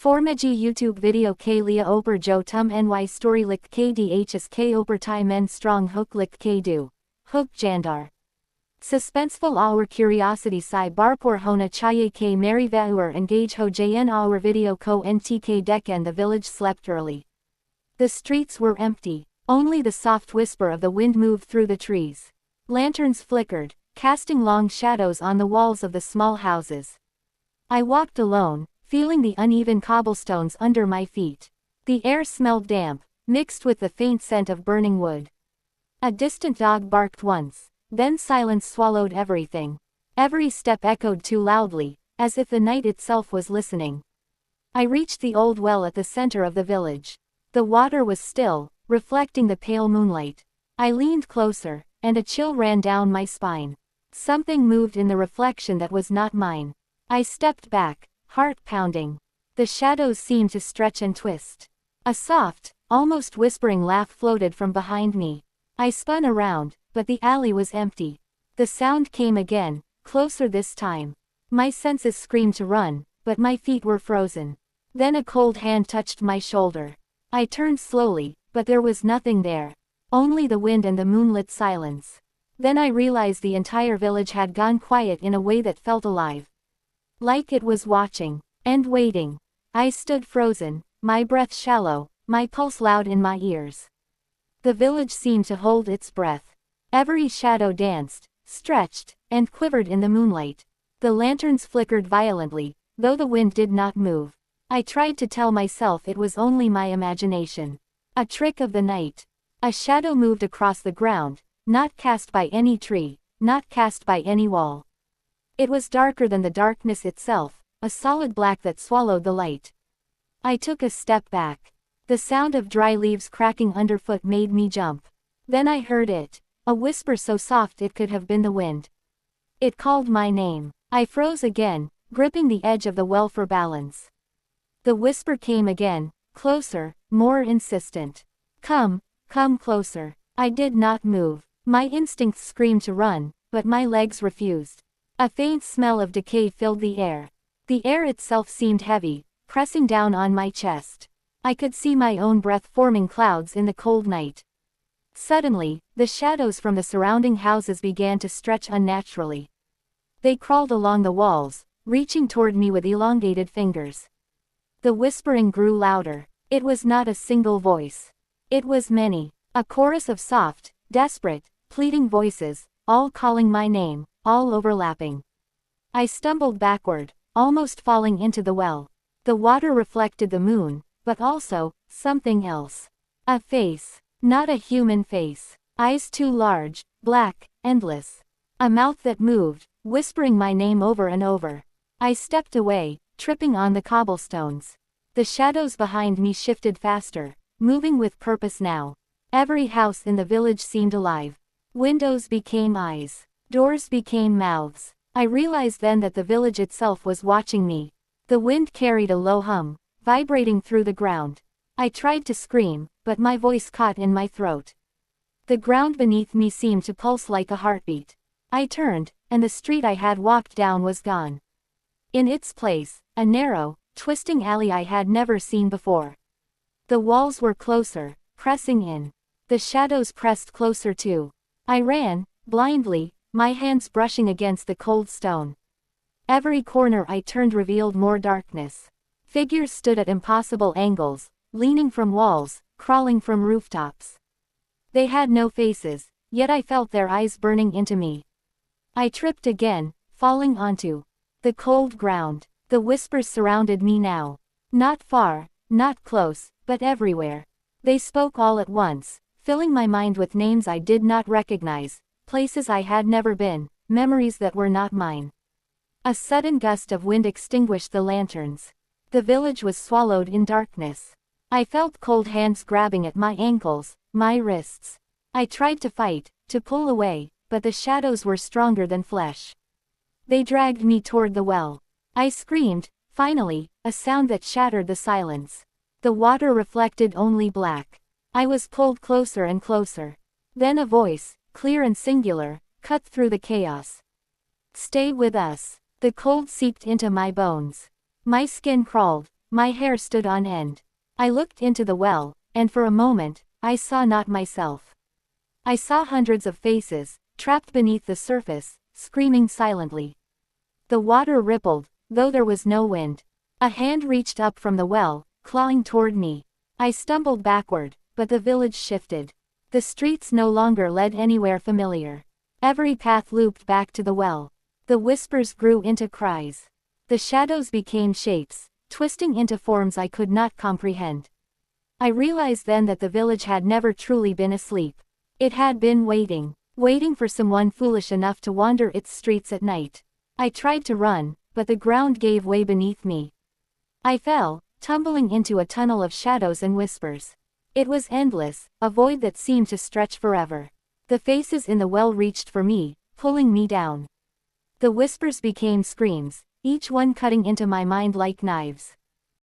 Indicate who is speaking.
Speaker 1: Formagi YouTube video k lia oper jo tum ny story lik kdhs k oper tai men strong hook lik k do. Hook jandar. Suspenseful our curiosity si barpor hona chaye k mary vaur engage ho jn our video ko ntk deck and the village slept early. The streets were empty. Only the soft whisper of the wind moved through the trees. Lanterns flickered, casting long shadows on the walls of the small houses. I walked alone, feeling the uneven cobblestones under my feet. The air smelled damp, mixed with the faint scent of burning wood. A distant dog barked once, then silence swallowed everything. Every step echoed too loudly, as if the night itself was listening. I reached the old well at the center of the village. The water was still, reflecting the pale moonlight. I leaned closer, and a chill ran down my spine. Something moved in the reflection that was not mine. I stepped back, heart pounding. The shadows seemed to stretch and twist. A soft, almost whispering laugh floated from behind me. I spun around, but the alley was empty. The sound came again, closer this time. My senses screamed to run, but my feet were frozen. Then a cold hand touched my shoulder. I turned slowly, but there was nothing there. Only the wind and the moonlit silence. Then I realized the entire village had gone quiet in a way that felt alive. Like it was watching, and waiting. I stood frozen, my breath shallow, my pulse loud in my ears. The village seemed to hold its breath. Every shadow danced, stretched, and quivered in the moonlight. The lanterns flickered violently, though the wind did not move. I tried to tell myself it was only my imagination. A trick of the night. A shadow moved across the ground, not cast by any tree, not cast by any wall. It was darker than the darkness itself, a solid black that swallowed the light. I took a step back. The sound of dry leaves cracking underfoot made me jump. Then I heard it, a whisper so soft it could have been the wind. It called my name. I froze again, gripping the edge of the well for balance. The whisper came again, closer, more insistent. Come closer. I did not move. My instincts screamed to run, but my legs refused. A faint smell of decay filled the air. The air itself seemed heavy, pressing down on my chest. I could see my own breath forming clouds in the cold night. Suddenly, the shadows from the surrounding houses began to stretch unnaturally. They crawled along the walls, reaching toward me with elongated fingers. The whispering grew louder. It was not a single voice. It was many. A chorus of soft, desperate, pleading voices, all calling my name, all overlapping. I stumbled backward, almost falling into the well. The water reflected the moon, but also, something else. A face. Not a human face. Eyes too large, black, endless. A mouth that moved, whispering my name over and over. I stepped away, tripping on the cobblestones. The shadows behind me shifted faster, moving with purpose now. Every house in the village seemed alive. Windows became eyes. Doors became mouths. I realized then that the village itself was watching me. The wind carried a low hum, vibrating through the ground. I tried to scream, but my voice caught in my throat. The ground beneath me seemed to pulse like a heartbeat. I turned, and the street I had walked down was gone. In its place, a narrow, twisting alley I had never seen before. The walls were closer, pressing in. The shadows pressed closer too. I ran, blindly, my hands brushing against the cold stone. Every corner I turned revealed more darkness. Figures stood at impossible angles, leaning from walls, crawling from rooftops. They had no faces, yet I felt their eyes burning into me. I tripped again, falling onto the cold ground. The whispers surrounded me now. Not far, not close, but everywhere. They spoke all at once, filling my mind with names I did not recognize, places I had never been, memories that were not mine. A sudden gust of wind extinguished the lanterns. The village was swallowed in darkness. I felt cold hands grabbing at my ankles, my wrists. I tried to fight, to pull away, but the shadows were stronger than flesh. They dragged me toward the well. I screamed, finally, a sound that shattered the silence. The water reflected only black. I was pulled closer and closer. Then a voice, clear and singular, cut through the chaos. Stay with us. The cold seeped into my bones. My skin crawled, My hair stood on end. I looked into the well, and for a moment, I saw not myself. I saw hundreds of faces, trapped beneath the surface, screaming silently. The water rippled, though there was no wind. A hand reached up from the well, clawing toward me. I stumbled backward, but the village shifted. The streets no longer led anywhere familiar. Every path looped back to the well. The whispers grew into cries. The shadows became shapes, twisting into forms I could not comprehend. I realized then that the village had never truly been asleep. It had been waiting for someone foolish enough to wander its streets at night. I tried to run, but the ground gave way beneath me. I fell, tumbling into a tunnel of shadows and whispers. It was endless, a void that seemed to stretch forever. The faces in the well reached for me, pulling me down. The whispers became screams, each one cutting into my mind like knives.